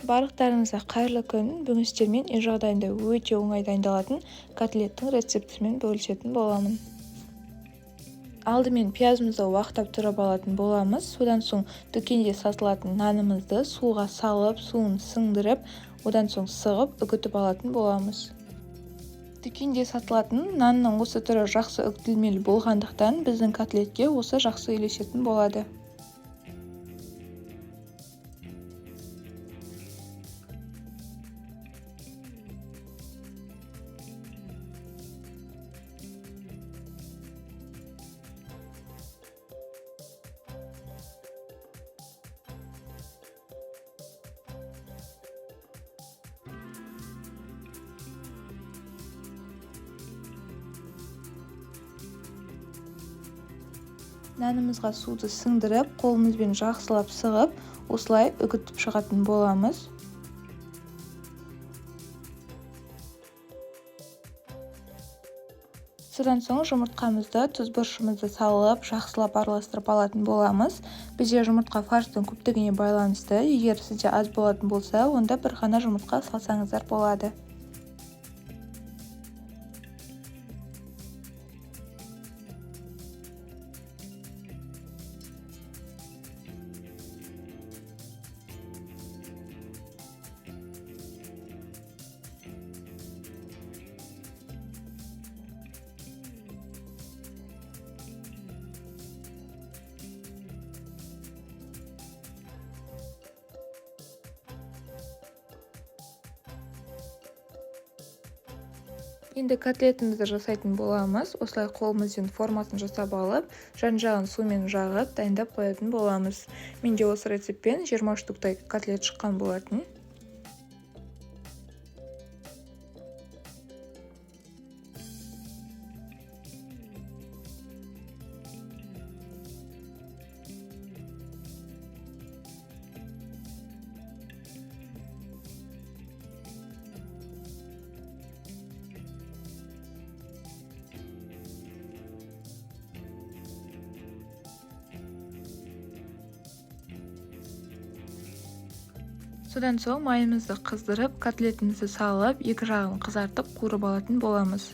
Барлықтарыңызға қайырлы күн. Бүгін сіздермен үй жағдайында өте оңай дайындалатын котлеттің рецептімен бөлісетін боламын. Алдымен пиязымызды уақтап тұрып алатын боламыз. Содан соң дүкенде сатылатын нанымызды суға салып, суын сіңдіріп, одан соң сығып, үгітіп алатын боламыз. Дүкенде сатылатын нанның осы түрі жақсы үгітілмелі болғандықтан біздің котлетке осы жақсы үйлесетін болады. Нанымызға суды сіңдіріп, қолымызбен жақсылап сығып, осылай үгітіп шығатын боламыз. Содан соң жұмыртқамызды, тұз бұрышымызды салып, жақсылап араластырып алатын боламыз. Бізде жұмыртқа фарштың көптігіне байланысты, егер сізде аз болатын болса, онда бір ғана жұмыртқа салсаңыздар болады. Енді котлетімізді жасайтын боламыз. Осылай қолымызбен формасын жасап алып, жан-жағын сумен жағып, дайындап қоятын боламыз. Менде осы рецептпен 20 штуктай котлет шыққан болатын. Содан соң майымызды қыздырып, котлетімізді салып, екі жағын қызартып, қуырып алатын боламыз.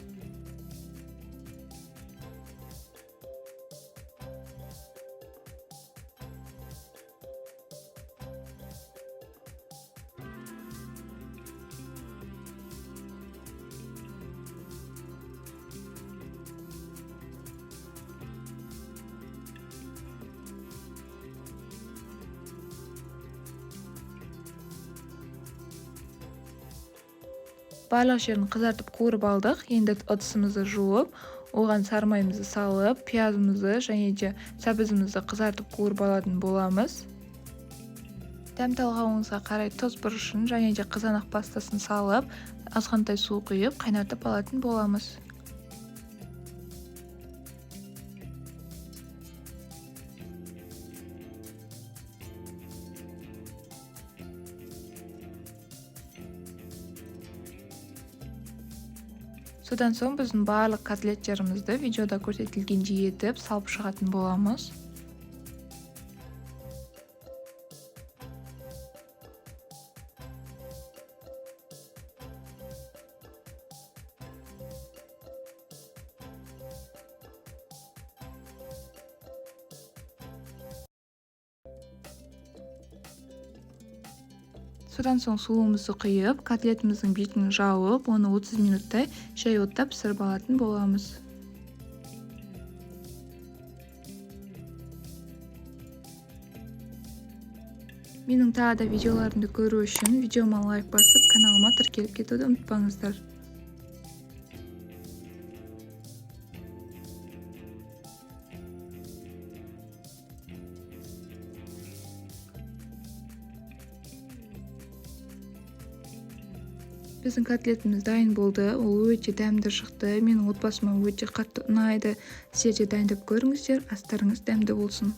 Барлық жерін қызартып қуырып алдық. Енді ыдысымызды жуып, оған сары майымызды салып, пиязымызды және де сәбізімізді қызартып қуырып алатын боламыз. Дәм талғауыңызға қарай тұз бұрышын және де қызанақ пастасын салып, азғантай су құйып, қайнатып алатын боламыз. Содан соң біздің барлық котлеттерімізді видеода көрсетілгендей етіп салып шығатын боламыз. Содан соң суымызды құйып, котлетіміздің бетін жауып, оны 30 минуттай шай отта пісіріп алатын боламыз. Менің тағы да видеоларымды көру үшін видеома лайк басып, каналыма тіркеліп кетуді ұмытпаңыздар. Біздің котлетіміз дайын болды. Ол өте дәмді шықты. Менің отбасыма өте қатты ұнайды. Сіздер де дайындап көріңіздер. Астарыңыз дәмді болсын.